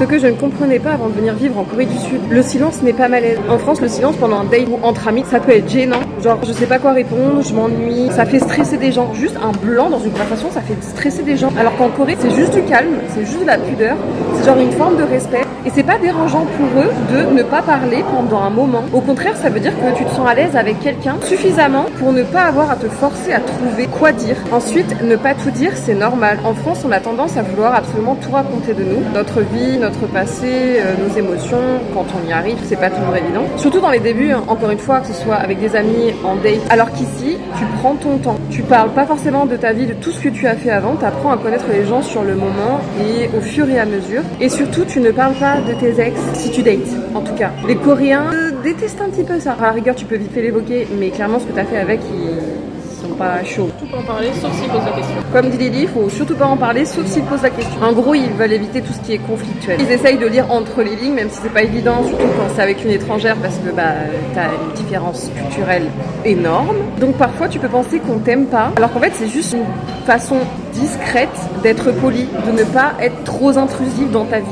Ce que je ne comprenais pas avant de venir vivre en Corée du Sud, le silence n'est pas malaise. En France, le silence pendant un date ou entre amis, ça peut être gênant. Genre, je sais pas quoi répondre, je m'ennuie, ça fait stresser des gens. Juste un blanc dans une conversation, ça fait stresser des gens. Alors qu'en Corée, c'est juste du calme, c'est juste de la pudeur, c'est genre une forme de respect. Et c'est pas dérangeant pour eux de ne pas parler pendant un moment. Au contraire, ça veut dire que tu te sens à l'aise avec quelqu'un suffisamment pour ne pas avoir à te forcer à trouver quoi dire. Ensuite, ne pas tout dire, c'est normal. En France, on a tendance à vouloir absolument tout raconter de nous. Notre vie, notre passé, nos émotions. Quand on y arrive, c'est pas toujours évident. Surtout dans les débuts, encore une fois, que ce soit avec des amis, en date. Alors qu'ici, tu prends ton temps. Tu parles pas forcément de ta vie, de tout ce que tu as fait avant. Tu apprends à connaître les gens sur le moment et au fur et à mesure. Et surtout, tu ne parles pas de tes ex si tu dates, en tout cas. Les Coréens détestent un petit peu ça. À la rigueur, tu peux vite fait l'évoquer, mais clairement, ce que tu as fait avec, ils sont pas chauds. Surtout pas en parler, sauf s'il pose la question. Comme dit Lily, il faut surtout pas en parler, sauf s'ils posent la question. En gros, ils veulent éviter tout ce qui est conflictuel. Ils essayent de lire entre les lignes, même si c'est pas évident, surtout quand c'est avec une étrangère, parce que t'as une différence culturelle énorme. Donc parfois, tu peux penser qu'on t'aime pas, alors qu'en fait, c'est juste une façon discrète d'être poli, de ne pas être trop intrusif dans ta vie.